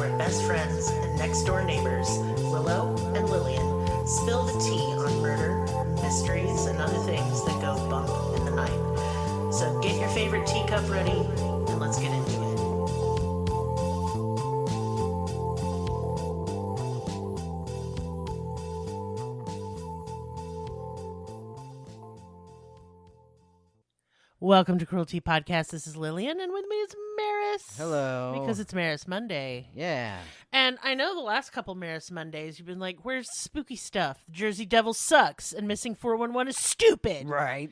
where best friends and next-door neighbors, Willow and Lillian, spill the tea on murder, mysteries, and other things that go bump in the night. So get your favorite teacup ready, and let's get into it. Welcome to Cruelty Podcast. This is Lillian, and with me is Merris. Hello. Because it's Merris Monday. Yeah. And I know the last couple Merris Mondays, you've been like, where's the spooky stuff? The Jersey Devil sucks, and Missing 411 is stupid. Right.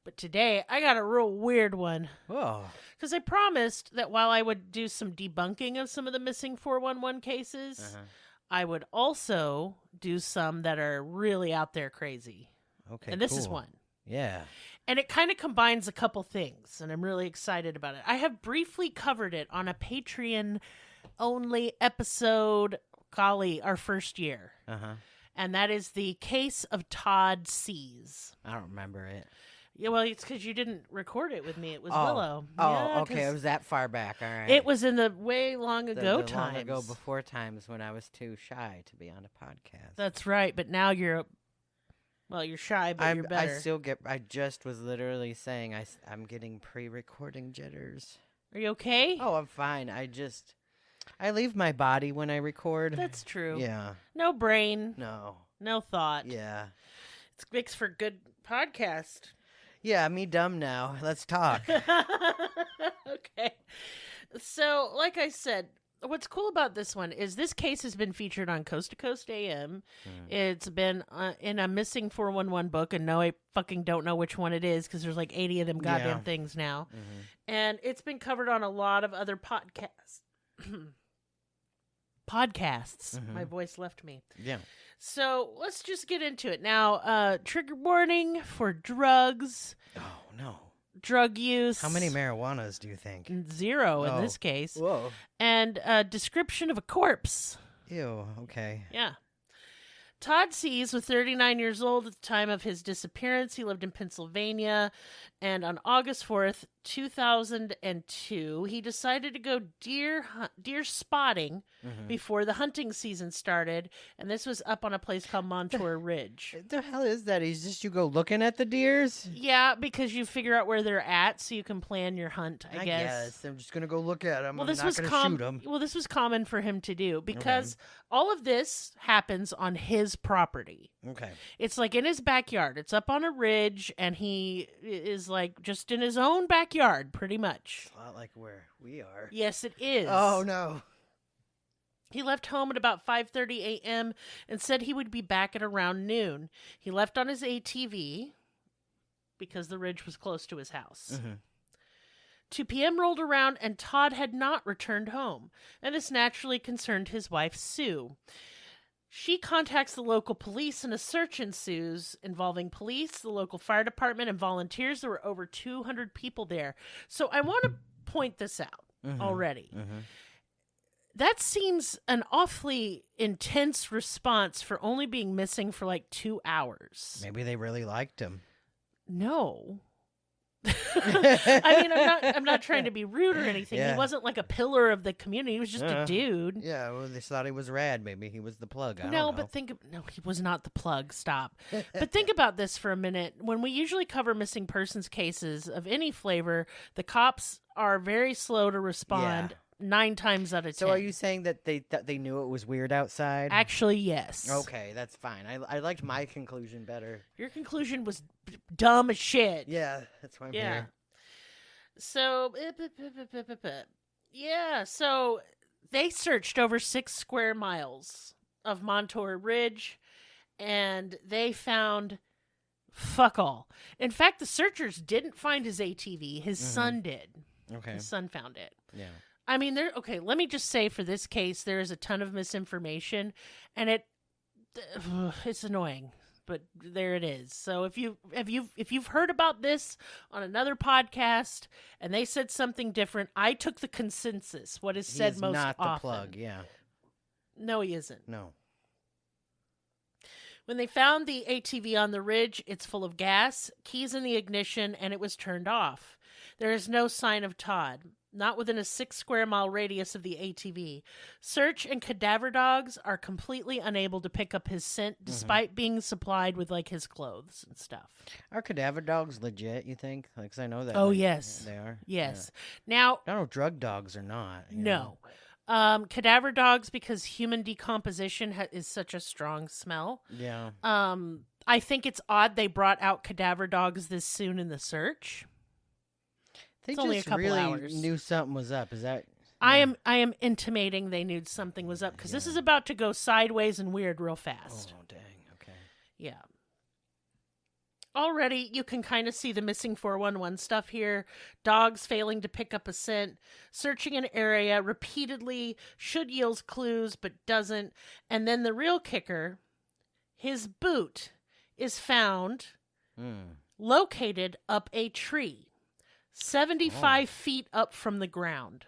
But today, I got a real weird one. Oh. Because I promised that while I would do some debunking of some of the Missing 411 cases, I would also do some that are really out there crazy. Okay, and this cool. is one. Yeah. And it kind of combines a couple things, and I'm really excited about it. I have briefly covered it on a Patreon-only episode, golly, our first year. And that is the case of Tod Sees. I don't remember it. Yeah, well, it's because you didn't record it with me. It was Willow. Oh, Yeah, okay. It was that far back. All right. It was in the way long the ago the times. long ago before times when I was too shy to be on a podcast. That's right, but now you're shy, but you're better. I just was literally saying I'm getting pre-recording jitters. Are you okay? Oh, I'm fine. I leave my body when I record. That's true. Yeah. No brain. No thought. Yeah. It makes for good podcast. Yeah, me dumb now. Let's talk. Okay. So, like I said, what's cool about this one is this case has been featured on Coast to Coast AM. It's been in a Missing 411 book, and no, I fucking don't know which one it is because there's like 80 of them goddamn things now. And it's been covered on a lot of other podcasts. My voice left me. Yeah. So let's just get into it. Now, trigger warning for drugs. Oh, no. Drug use. How many marijuanas do you think? 0 in this case. Whoa. And a description of a corpse. Ew, okay. Yeah. Tod Sees was 39 years old at the time of his disappearance. He lived in Pennsylvania. And on August 4th, 2002, he decided to go deer spotting before the hunting season started. And this was up on a place called Montour Ridge. The hell is that? Is just you go looking at the deers? Yeah, because you figure out where they're at so you can plan your hunt, I guess. I'm just going to go look at them. Well, I'm not going to shoot them. Well, this was common for him to do because all of this happens on his property. Okay. It's like in his backyard. It's up on a ridge, and he is like just in his own backyard, pretty much. It's a lot like where we are. Yes, it is. Oh, no. He left home at about 5:30 a.m. and said he would be back at around noon. He left on his ATV because the ridge was close to his house. 2 p.m. rolled around, and Tod had not returned home, and this naturally concerned his wife, Sue. She contacts the local police, and a search ensues involving police, the local fire department, and volunteers. There were over 200 people there. So I want to point this out already. That seems an awfully intense response for only being missing for like 2 hours. Maybe they really liked him. No. I mean, I'm not trying to be rude or anything. Yeah. He wasn't like a pillar of the community. He was just a dude. Yeah, well, they thought he was rad. Maybe he was the plug. I don't No, know. but no, he was not the plug. Stop. But think about this for a minute. When we usually cover missing persons cases of any flavor, the cops are very slow to respond. 9 times out of 10. So are you saying that they knew it was weird outside? Actually, yes. Okay, that's fine. I liked my conclusion better. Your conclusion was dumb as shit. Yeah, that's why I'm here. So, so they searched over 6 square miles of Montour Ridge, and they found fuck all. In fact, the searchers didn't find his ATV. His son did. Okay. His son found it. Yeah. I mean, let me just say for this case, there is a ton of misinformation, and it's annoying, but there it is. So if you've heard about this on another podcast and they said something different, I took the consensus. What is said most often. He's not the plug, yeah. No, he isn't. No. When they found the ATV on the ridge, it's full of gas, keys in the ignition, and it was turned off. There is no sign of Tod. not within a 6 square mile radius of the ATV. Search and cadaver dogs are completely unable to pick up his scent despite being supplied with like his clothes and stuff. Are cadaver dogs legit, you think? Like, 'cause I know that. Oh, like, yes. They are? Yes. Yeah. Now, I don't know if drug dogs or not. You no. know? Cadaver dogs, because human decomposition is such a strong smell. Yeah. I think it's odd they brought out cadaver dogs this soon in the search. They It's just only a couple really hours. knew something was up. Is that... I am intimating they knew something was up because this is about to go sideways and weird real fast. Oh, dang. Okay. Yeah. Already, you can kind of see the missing 411 stuff here. Dogs failing to pick up a scent, searching an area repeatedly, should yield clues but doesn't. And then the real kicker, his boot is found located up a tree, 75 feet up from the ground.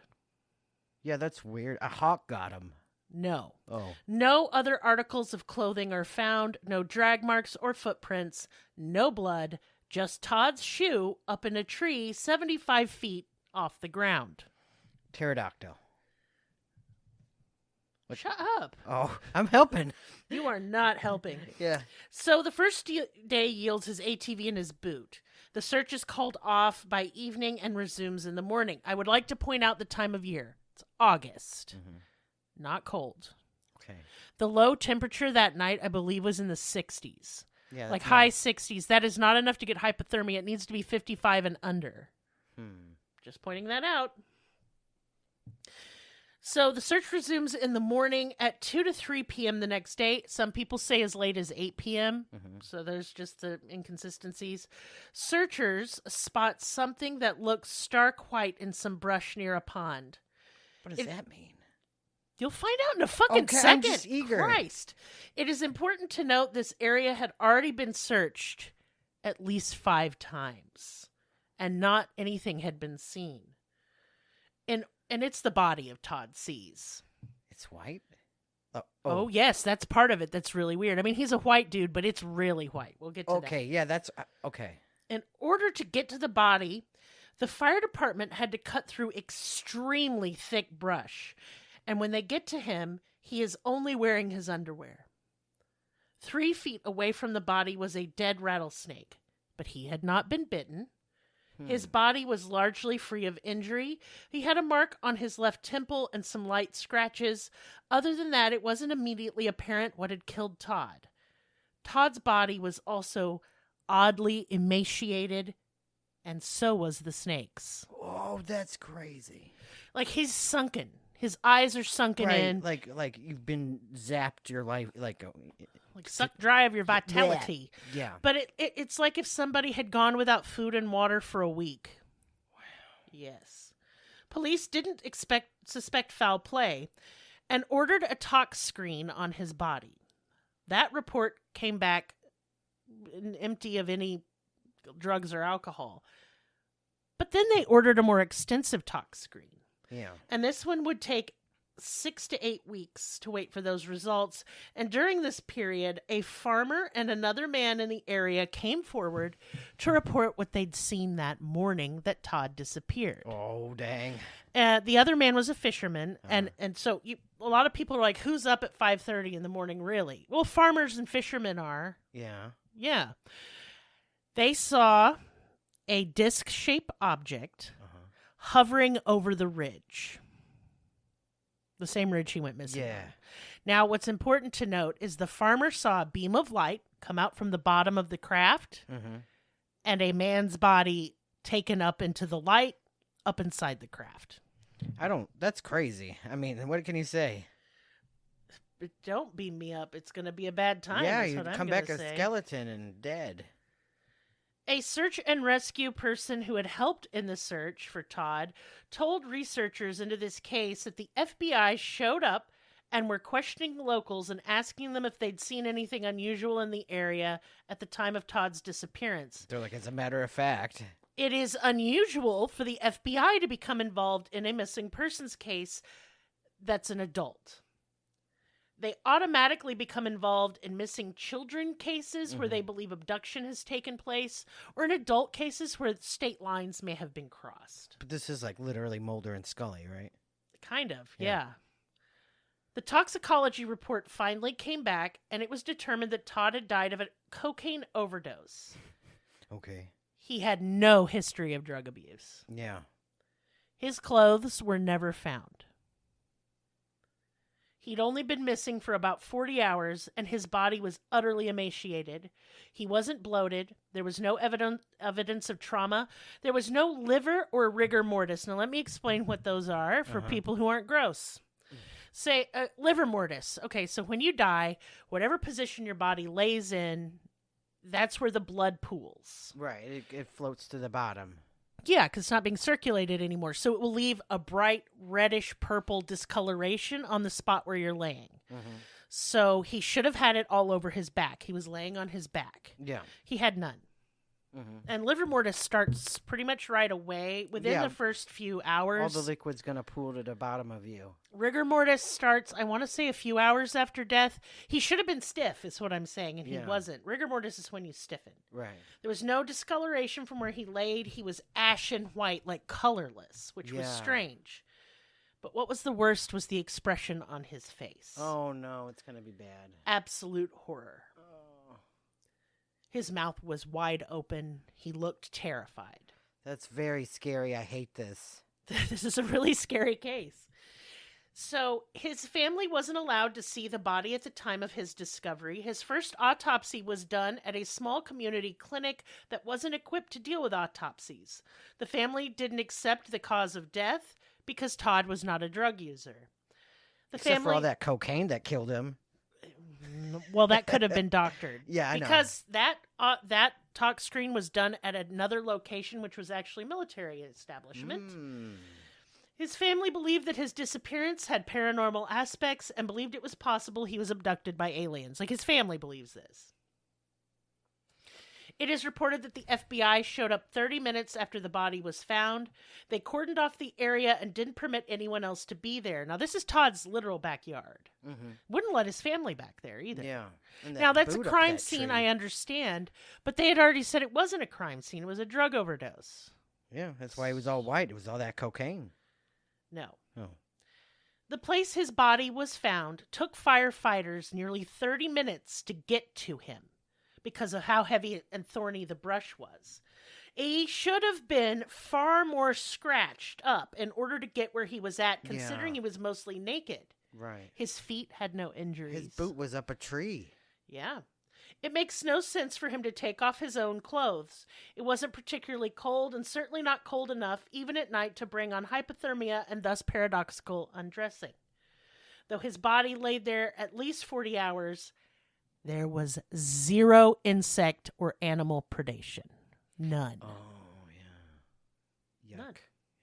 Yeah, that's weird. A hawk got him. No. Oh. No other articles of clothing are found, no drag marks or footprints, no blood, just Todd's shoe up in a tree 75 feet off the ground. Pterodactyl. Shut up. Oh, I'm helping. You are not helping. Yeah. So the first day yields his ATV and his boot. The search is called off by evening and resumes in the morning. I would like to point out the time of year. It's August. Not cold. Okay. The low temperature that night, I believe, was in the 60s. Yeah. Like high 60s. That is not enough to get hypothermia. It needs to be 55 and under. Just pointing that out. So the search resumes in the morning at 2 to 3 p.m. the next day. Some people say as late as 8 p.m. So there's just the inconsistencies. Searchers spot something that looks stark white in some brush near a pond. What does that mean? You'll find out in a fucking Okay, second. I'm just eager. Christ. It is important to note this area had already been searched at least 5 times, and not anything had been seen. And it's the body of Tod Sees. It's white? Oh, yes, that's part of it. That's really weird. I mean, he's a white dude, but it's really white. We'll get to that. Okay, yeah, that's... okay. In order to get to the body, the fire department had to cut through extremely thick brush. And when they get to him, he is only wearing his underwear. 3 feet away from the body was a dead rattlesnake, but he had not been bitten. His body was largely free of injury. He had a mark on his left temple and some light scratches. Other than that, it wasn't immediately apparent what had killed Todd. Todd's body was also oddly emaciated, and so was the snake's. Oh, that's crazy. Like, he's sunken. His eyes are sunken in. Like you've been zapped your life, like sucked dry of your vitality. Yeah. But it's like if somebody had gone without food and water for a week. Wow. Yes. Police didn't suspect foul play and ordered a tox screen on his body. That report came back empty of any drugs or alcohol. But then they ordered a more extensive tox screen. Yeah. And this one would take 6 to 8 weeks to wait for those results. And during this period, a farmer and another man in the area came forward to report what they'd seen that morning that Todd disappeared. Oh, dang. The other man was a fisherman. And so a lot of people are like, who's up at 5:30 in the morning, really? Well, farmers and fishermen are. Yeah. Yeah. They saw a disc-shaped object hovering over the ridge. The same ridge he went missing on. Now, what's important to note is the farmer saw a beam of light come out from the bottom of the craft and a man's body taken up into the light up inside the craft. That's crazy. I mean, what can you say? But don't beam me up. It's going to be a bad time. Yeah, That's you what I'm come gonna back a say. skeleton and dead. A search and rescue person who had helped in the search for Todd told researchers into this case that the FBI showed up and were questioning locals and asking them if they'd seen anything unusual in the area at the time of Todd's disappearance. They're like, as a matter of fact. It is unusual for the FBI to become involved in a missing persons case that's an adult. They automatically become involved in missing children cases where they believe abduction has taken place, or in adult cases where state lines may have been crossed. But this is like literally Mulder and Scully, right? Kind of, yeah. The toxicology report finally came back, and it was determined that Tod had died of a cocaine overdose. Okay. He had no history of drug abuse. Yeah. His clothes were never found. He'd only been missing for about 40 hours, and his body was utterly emaciated. He wasn't bloated. There was no evidence of trauma. There was no liver or rigor mortis. Now, let me explain what those are for people who aren't gross. Say, liver mortis. Okay, so when you die, whatever position your body lays in, that's where the blood pools. Right. It floats to the bottom. Yeah, because it's not being circulated anymore. So it will leave a bright reddish purple discoloration on the spot where you're laying. So he should have had it all over his back. He was laying on his back. Yeah. He had none. And liver mortis starts pretty much right away within the first few hours. All the liquid's going to pool to the bottom of you. Rigor mortis starts, I want to say, a few hours after death. He should have been stiff, is what I'm saying, and he wasn't. Rigor mortis is when you stiffen. Right. There was no discoloration from where he laid. He was ashen white, like colorless, which was strange. But what was the worst was the expression on his face. Oh, no, it's going to be bad. Absolute horror. His mouth was wide open. He looked terrified. That's very scary. I hate this. This is a really scary case. So his family wasn't allowed to see the body at the time of his discovery. His first autopsy was done at a small community clinic that wasn't equipped to deal with autopsies. The family didn't accept the cause of death because Tod was not a drug user. Except for all that cocaine that killed him. Well, that could have been doctored. Yeah, I know. Because that tox screen was done at another location, which was actually a military establishment. His family believed that his disappearance had paranormal aspects and believed it was possible he was abducted by aliens. Like, his family believes this. It is reported that the FBI showed up 30 minutes after the body was found. They cordoned off the area and didn't permit anyone else to be there. Now, this is Todd's literal backyard. Wouldn't let his family back there either. Yeah. Now, that's a crime scene, I understand. But they had already said it wasn't a crime scene. It was a drug overdose. Yeah, that's why he was all white. It was all that cocaine. No. Oh. The place his body was found took firefighters nearly 30 minutes to get to him, because of how heavy and thorny the brush was. He should have been far more scratched up in order to get where he was at, considering he was mostly naked. Right. His feet had no injuries. His boot was up a tree. Yeah. It makes no sense for him to take off his own clothes. It wasn't particularly cold, and certainly not cold enough, even at night, to bring on hypothermia and thus paradoxical undressing. Though his body laid there at least 40 hours, there was zero insect or animal predation. None. Oh, yeah. Yuck. None.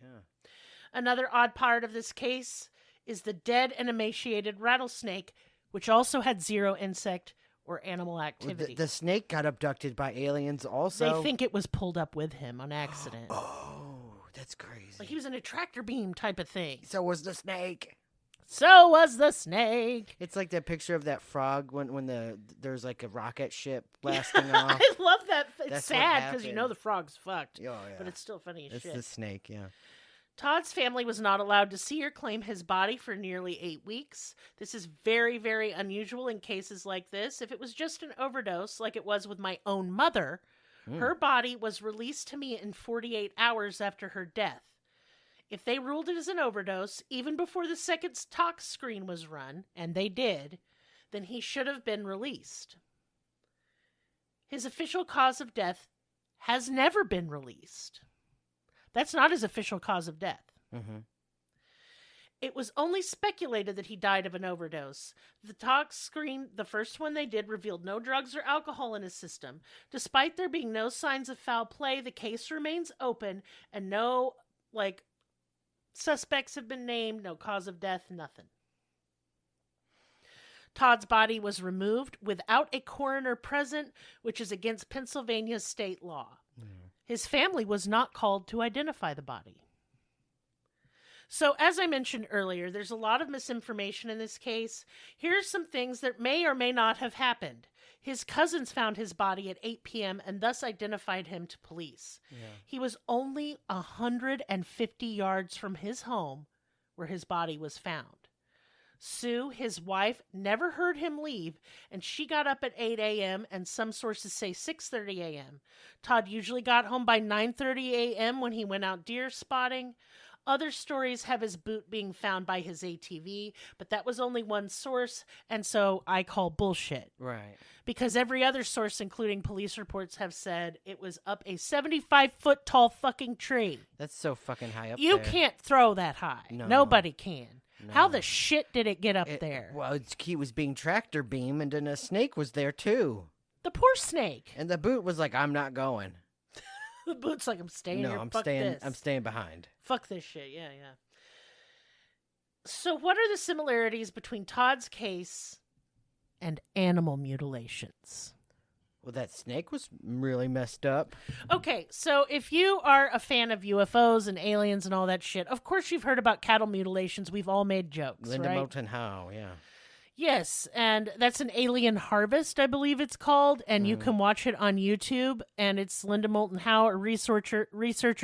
Yeah. Another odd part of this case is the dead and emaciated rattlesnake, which also had zero insect or animal activity. The snake got abducted by aliens also? They think it was pulled up with him on accident. Oh, that's crazy. Like he was in a tractor beam type of thing. So was the snake. So was the snake. It's like that picture of that frog when there's like a rocket ship blasting off. I love that. It's That's sad because you know the frog's fucked. Oh, yeah. But it's still funny as shit. It's the snake, yeah. Todd's family was not allowed to see or claim his body for nearly 8 weeks. This is very, very unusual in cases like this. If it was just an overdose, like it was with my own mother, her body was released to me in 48 hours after her death. If they ruled it as an overdose, even before the second tox screen was run, and they did, then he should have been released. His official cause of death has never been released. That's not his official cause of death. It was only speculated that he died of an overdose. The tox screen, the first one they did, revealed no drugs or alcohol in his system. Despite there being no signs of foul play, the case remains open, and no, suspects have been named, no cause of death, nothing. Todd's body was removed without a coroner present, which is against Pennsylvania's state law. His family was not called to identify the body. So, as I mentioned earlier, there's a lot of misinformation in this case. Here's some things that may or may not have happened. His cousins found his body at 8 p.m. and thus identified him to police. Yeah. He was only 150 yards from his home where his body was found. Sue, his wife, never heard him leave, and she got up at 8 a.m., and some sources say 6:30 a.m. Tod usually got home by 9:30 a.m. when he went out deer spotting. Other stories have his boot being found by his ATV, but that was only one source, and so I call bullshit. Right. Because every other source, including police reports, have said it was up a 75-foot tall fucking tree. That's so fucking high up You there. can't throw that high. No. Nobody can. No. How the shit did it get up there? Well, he was being tractor beamed, and then a snake was there, too. The poor snake. And the boot was like, I'm not going. The boot's like, I'm staying No, here. I'm Fuck staying. this. I'm staying behind. Fuck this shit. Yeah, yeah. So what are the similarities between Tod's case and animal mutilations? Well, that snake was really messed up. Okay, so if you are a fan of UFOs and aliens and all that shit, of course you've heard about cattle mutilations. We've all made jokes, Linda right? Moulton Howe, yeah. Yes, and that's an alien harvest, I believe it's called, and you can watch it on YouTube, and it's Linda Moulton Howe, a researcher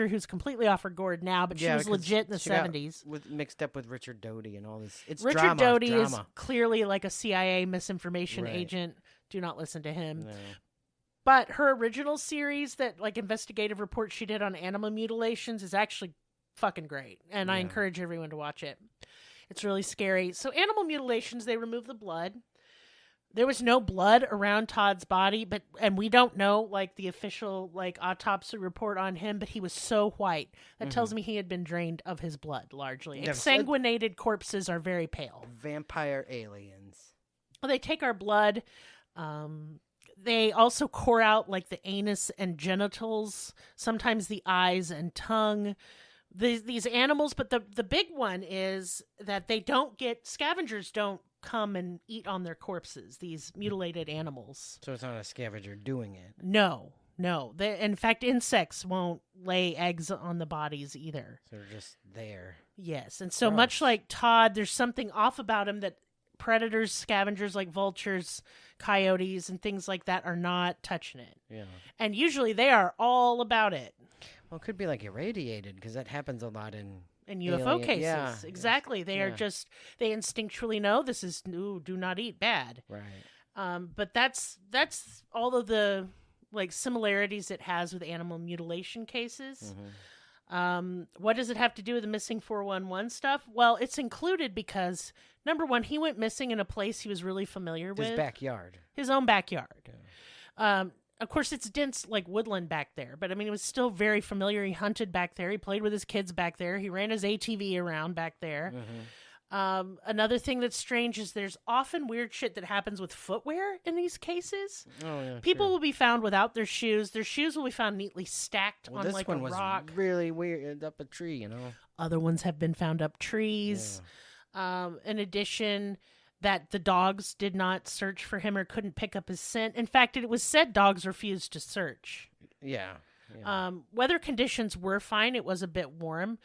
who's completely off her gourd now, but she was 'cause legit in the she got 70s. mixed up with Richard Doty and all this. It's Richard drama, Doty is drama. clearly like a CIA misinformation Right. agent. Do not listen to him. No. But her original series, that like investigative report she did on animal mutilations, is actually fucking great, and I Yeah. encourage everyone to watch it. It's really scary. So animal mutilations, they remove the blood. There was no blood around Tod's body, and we don't know like the official like autopsy report on him, but he was so white. That tells me he had been drained of his blood largely. Yeah, Exsanguinated corpses are very pale. Vampire aliens. Well, they take our blood. They also core out like the anus and genitals, sometimes the eyes and tongue. These animals, but the big one is that scavengers don't come and eat on their corpses, these mutilated animals. So it's not a scavenger doing it. No. In fact, insects won't lay eggs on the bodies either. So they're just there. Yes, and so Gross. much like Tod, there's something off about him that predators, scavengers like vultures, coyotes, and things like that are not touching it. Yeah. And usually they are all about it. Well, it could be like irradiated because that happens a lot in UFO alien- cases. yeah. Exactly. They are Yeah. just, they instinctually know this is, do not eat, bad. Right. But that's all of the like similarities it has with animal mutilation cases. What does it have to do with the missing 411 stuff? Well, it's included because, number one, he went missing in a place he was really familiar with. His backyard. His own backyard. Of course, it's dense, like woodland back there, but I mean, it was still very familiar. He hunted back there. He played with his kids back there. He ran his ATV around back there. Another thing that's strange is there's often weird shit that happens with footwear in these cases. Oh, yeah. People sure. will be found without their shoes. Their shoes will be found neatly stacked Well, on this like one a was rock. really weird up a tree, you know. Other ones have been found up trees. In addition, that the dogs did not search for him or couldn't pick up his scent. In fact, it was said dogs refused to search. Yeah. Weather conditions were fine. It was a bit warm.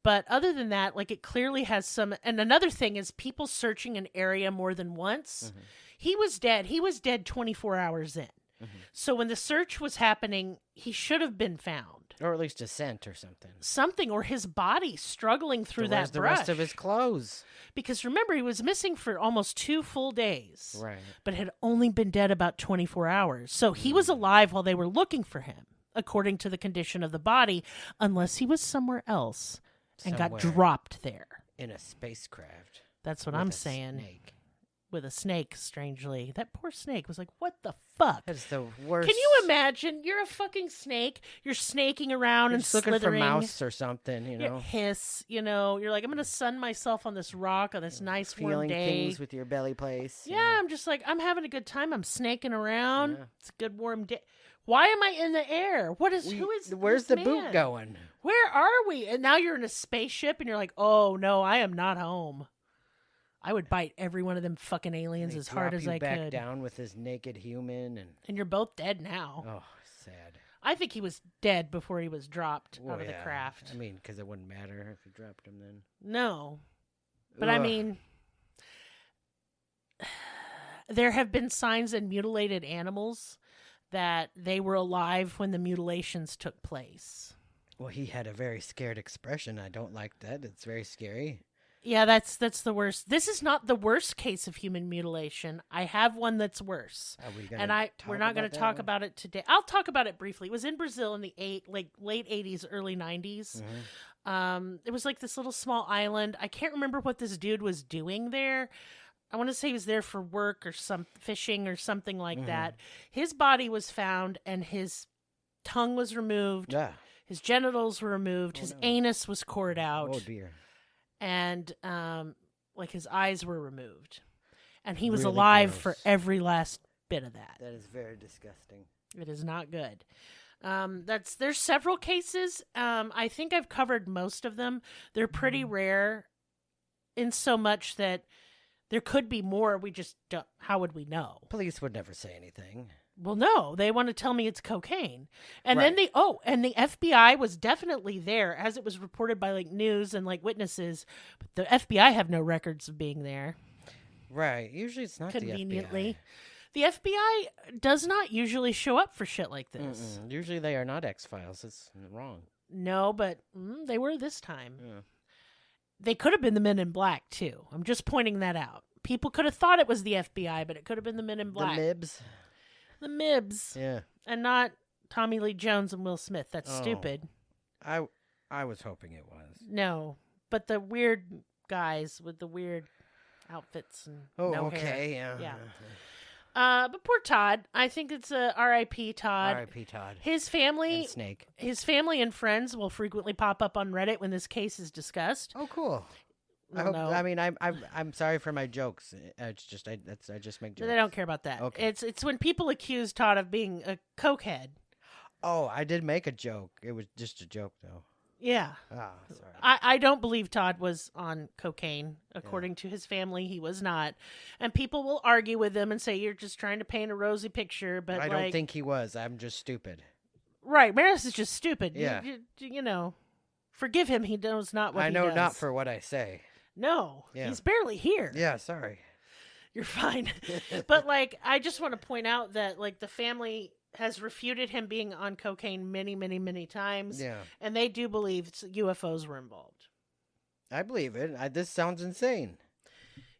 But other than that, like it clearly has some... And another thing is people searching an area more than once. He was dead. He was dead 24 hours in. So when the search was happening, he should have been found. Or at least a scent or something. Something, or his body struggling through So that where's the brush. rest of his clothes? Because remember, he was missing for almost 2 full days. Right. But had only been dead about 24 hours. So he was alive while they were looking for him, according to the condition of the body, unless he was somewhere else and got Somewhere. dropped there. In a spacecraft. That's what with I'm a saying. Snake. With a snake, strangely. That poor snake was like, what the fuck? That's the worst. Can you imagine? You're a fucking snake. You're snaking around You're and just looking slithering. for mouse or something, you know. Hiss, you know. You're like, I'm going to sun myself on this rock on this nice warm Feeling day. things with your belly place. you Yeah, know. I'm just like, I'm having a good time. I'm snaking around. Yeah. It's a good warm day. Why am I in the air? Who is Where's this the boot man? going? Where are we? And now you're in a spaceship and you're like, oh no, I am not home. I would bite every one of them fucking aliens They as hard drop as you I back could. down with this naked human, and And you're both dead now. oh, sad. I think he was dead before he was dropped Well, out of the yeah. craft. I mean, because it wouldn't matter if you dropped him then. No. But I Ugh. mean, there have been signs in mutilated animals that they were alive when the mutilations took place. Well, he had a very scared expression. I don't like that. It's very scary. Yeah, that's the worst. This is not the worst case of human mutilation. I have one that's worse. Are we gonna And we're not going to talk one? about it today. I'll talk about it briefly. It was in Brazil in the late 80s, early 90s. Mhm. It was like this little small island. I can't remember what this dude was doing there. I want to say he was there for work or some fishing or something like that. His body was found and his tongue was removed. Yeah. His genitals were removed. Oh, His no. anus was cored out. Oh, dear. And like his eyes were removed. And he was Really alive gross. for every last bit of that. That is very disgusting. It is not good. There's several cases. I think I've covered most of them. They're pretty rare in so much that there could be more. We just don't. How would we know? Police would never say anything. Well, no, they want to tell me it's cocaine. And Right. then and the FBI was definitely there, as it was reported by like news and like witnesses. But the FBI have no records of being there. Right. Usually it's not Conveniently. The FBI does not usually show up for shit like the this. FBI. Usually they are not X-Files. It's wrong. No, but they were this time. Yeah. They could have been the Men in Black, too. I'm just pointing that out. People could have thought it was the FBI, but it could have been the Men in Black. The Mibs. The Mibs. Yeah. And not Tommy Lee Jones and Will Smith. That's Oh. stupid. I was hoping it was. No. But the weird guys with the weird outfits and Oh, no okay. hair. Yeah. But poor Todd. I think it's a R.I.P. Todd. R.I.P. Todd. His family... And Snake. His family and friends will frequently pop up on Reddit when this case is discussed. Oh, cool. Well, I'm sorry for my jokes. It's just I just make jokes. They don't care about that. Okay. It's when people accuse Todd of being a cokehead. Oh, I did make a joke. It was just a joke, though. Yeah. Ah, sorry. I don't believe Todd was on cocaine. According to his family, he was not. And people will argue with him and say, you're just trying to paint a rosy picture. But I don't think he was. I'm just stupid. Right. Merris is just stupid. Yeah. You know, forgive him. He knows not what he does. I know not for what I say. No. Yeah. He's barely here. Yeah, sorry. You're fine. But, like, I just want to point out that, like, the family has refuted him being on cocaine many, many, many times. Yeah. And they do believe UFOs were involved. I believe it. This sounds insane.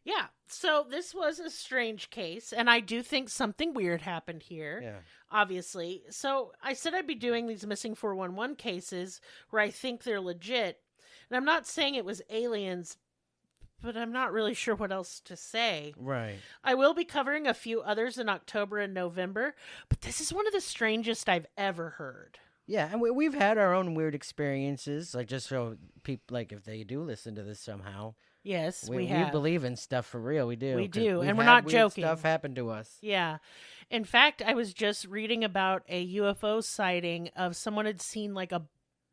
Yeah. So this was a strange case. And I do think something weird happened here. Yeah. Obviously. So I said I'd be doing these missing 411 cases where I think they're legit. And I'm not saying it was aliens, but I'm not really sure what else to say. Right. I will be covering a few others in October and November, but this is one of the strangest I've ever heard. Yeah, and we've had our own weird experiences. Like, just so people, like, if they do listen to this somehow. Yes, we have. We believe in stuff for real. We do. We 'cause do, we've and we're had not weird joking. Stuff happened to us. Yeah. In fact, I was just reading about a UFO sighting of someone had seen, like, a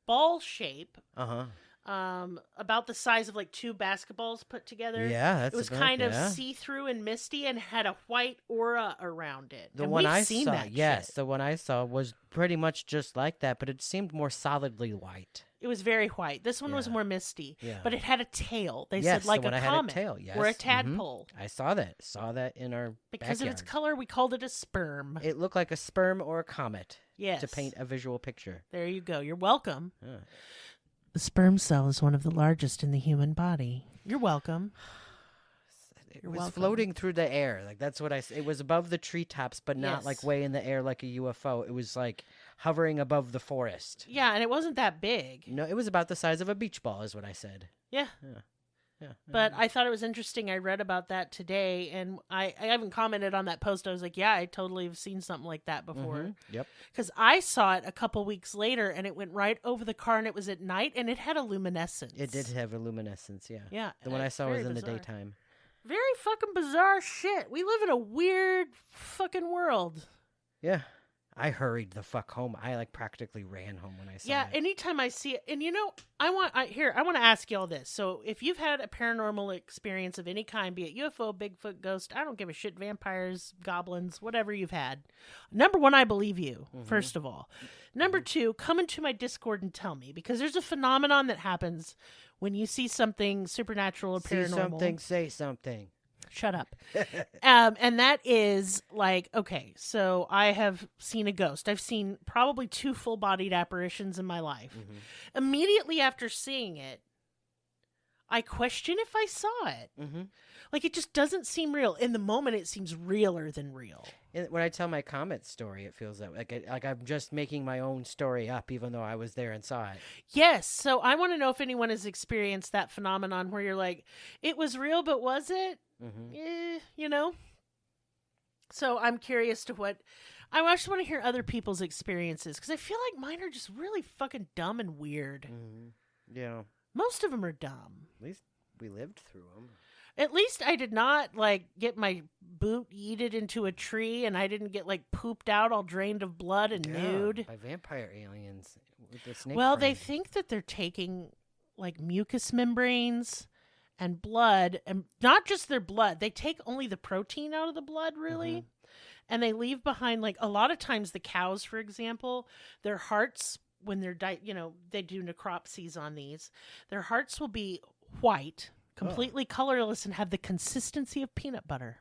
ball shape. Uh-huh. About the size of like two basketballs put together. Yeah, that's it was kind of see-through and misty and had a white aura around it. The and one we've I seen saw, that yes, shit. the one I saw was pretty much just like that, but it seemed more solidly white. It was very white. This one was Yeah. more misty, Yeah. but it had a tail. They Yes, said like the one a I had a comet tail, yes. or a Mhm. tadpole. I saw that. Saw that in our Because of its backyard. color, we called it a sperm. It looked like a sperm or a comet. Yes. To paint a visual picture. There you go. You're welcome. Yeah. The sperm cell is one of the largest in the human body. You're welcome. It You're was welcome. floating through the air. Like, that's what it was above the treetops, but not Yes. like way in the air like a UFO. It was like hovering above the forest. Yeah, and it wasn't that big. No, it was about the size of a beach ball is what I said. Yeah. Yeah. But I thought it was interesting. I read about that today, and I haven't commented on that post. I was like, yeah, I totally have seen something like that before. Mhm. Yep. Because I saw it a couple weeks later, and it went right over the car, and it was at night, and it had a luminescence. It did have a luminescence, yeah. Yeah. The one I it's saw was very in the bizarre. daytime. Very fucking bizarre shit. We live in a weird fucking world. Yeah. I hurried the fuck home. I like practically ran home when I saw Yeah, it. anytime I see it, and I want to ask you all this. So, if you've had a paranormal experience of any kind, be it UFO, Bigfoot, ghost, I don't give a shit, vampires, goblins, whatever you've had. Number one, I believe you, first of all. Number two, come into my Discord and tell me, because there's a phenomenon that happens when you see something supernatural or paranormal. See something, say something. Shut up. And that is like, okay, so I have seen a ghost. I've seen probably 2 full-bodied apparitions in my life. Immediately after seeing it, I question if I saw it. Like, it just doesn't seem real. In the moment, it seems realer than real. When I tell my comet story, it feels that like I'm just making my own story up, even though I was there and saw it. Yes. So I want to know if anyone has experienced that phenomenon where you're like, it was real, but was it? So I'm curious to what... I just want to hear other people's experiences, because I feel like mine are just really fucking dumb and weird. Yeah. Most of them are dumb. At least we lived through them. At least I did not, like, get my boot yeeted into a tree, and I didn't get, like, pooped out all drained of blood and nude. By vampire aliens with the snake Well, friend. they think that they're taking, like, mucous membranes and blood, and not just their blood. They take only the protein out of the blood, really, and they leave behind, like, a lot of times the cows, for example, their hearts, when they're, they do necropsies on these, their hearts will be white, completely colorless, and have the consistency of peanut butter.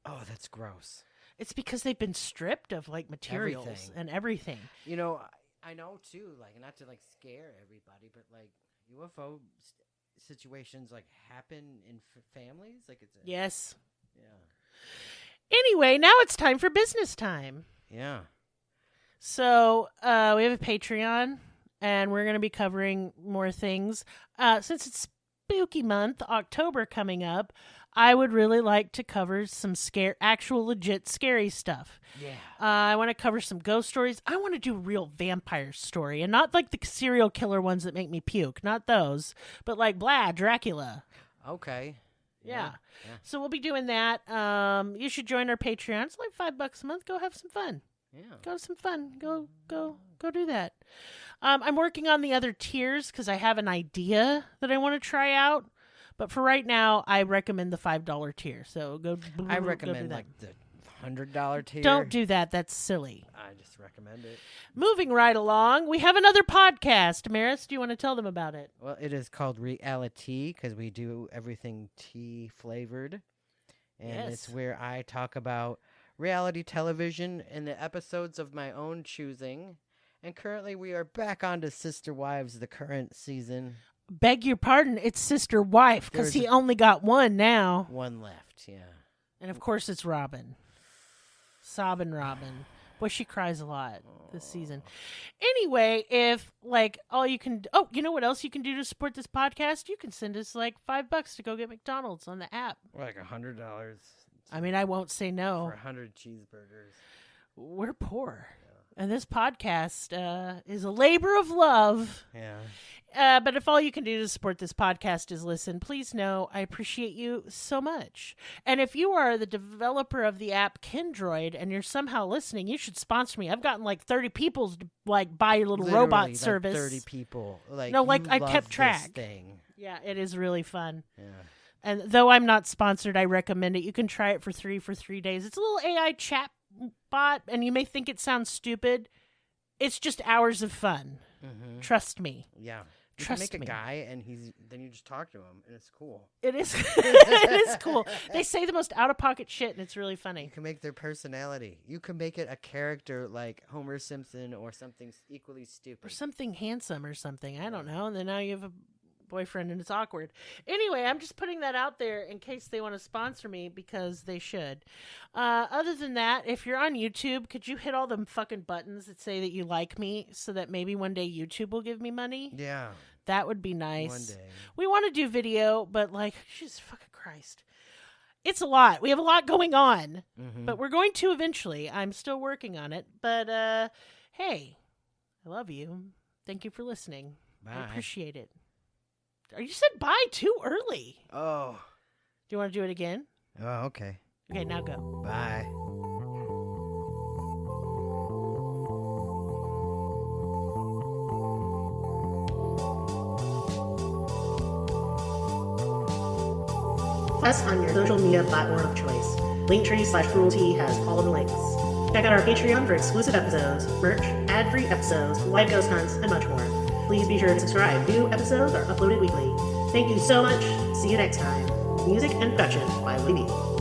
Oh, that's gross. It's because they've been stripped of, like, materials and everything. I know, too, like, not to, like, scare everybody, but, like, UFO situations, like, happen in families? Like, it's Yes. Yeah. Anyway, now it's time for business time. Yeah. So, we have a Patreon, and we're going to be covering more things. Since it's spooky month, October coming up, I would really like to cover some actual legit scary stuff. Yeah. I want to cover some ghost stories. I want to do a real vampire story, and not like the serial killer ones that make me puke. Not those, but like Dracula. Okay. Yeah. So we'll be doing that. You should join our Patreon. It's like $5 a month. Go have some fun. Yeah. Go have some fun. Go do that. I'm working on the other tiers because I have an idea that I want to try out. But for right now, I recommend the $5 tier. So go. I recommend like the $100 tier. Don't do that. That's silly. I just recommend it. Moving right along, we have another podcast. Merris, do you want to tell them about it? Well, it is called Reality because we do everything tea flavored. And it's where I talk about reality television and the episodes of my own choosing. And currently we are back on to Sister Wives, the current season. Beg your pardon, it's Sister Wife, because he only got one now. One left, yeah. And of course it's Robin. Sobbing Robin. Boy, she cries a lot this season. Anyway, if, like, all you can... Oh, you know what else you can do to support this podcast? You can send us, like, $5 to go get McDonald's on the app. Like $100. I mean, I won't say no. For 100 cheeseburgers. We're poor. Yeah. And this podcast is a labor of love. Yeah. But if all you can do to support this podcast is listen, please know I appreciate you so much. And if you are the developer of the app Kindroid and you're somehow listening, you should sponsor me. I've gotten like 30 people to like buy your little robot like service. 30 people. Like, no, like I love kept track. This thing. Yeah, it is really fun. Yeah. And though I'm not sponsored, I recommend it. You can try it for 3 days. It's a little AI chat bot, and you may think it sounds stupid. It's just hours of fun. Mm-hmm. Trust me. Yeah. You Trust can make me. a guy, and then you just talk to him, and it's cool. It is. It is cool. They say the most out-of-pocket shit, and it's really funny. You can make their personality. You can make it a character like Homer Simpson or something equally stupid. Or something handsome or something. I don't know. And then now you have a boyfriend, and it's awkward. Anyway, I'm just putting that out there in case they want to sponsor me, because they should. Other than that, if you're on YouTube, could you hit all them fucking buttons that say that you like me so that maybe one day YouTube will give me money? Yeah. That would be nice. One day. We want to do video, but like, Jesus fucking Christ. It's a lot. We have a lot going on, but we're going to eventually. I'm still working on it, but hey, I love you. Thank you for listening. Bye. I appreciate it. You said bye too early. Oh. Do you want to do it again? Oh, okay. Okay, now go. Bye. us on your social media platform of choice. Linktree/cruelty has all of the links. Check out our Patreon for exclusive episodes, merch, ad-free episodes, live ghost hunts, and much more. Please be sure to subscribe. New episodes are uploaded weekly. Thank you so much. See you next time. Music and production by Libby.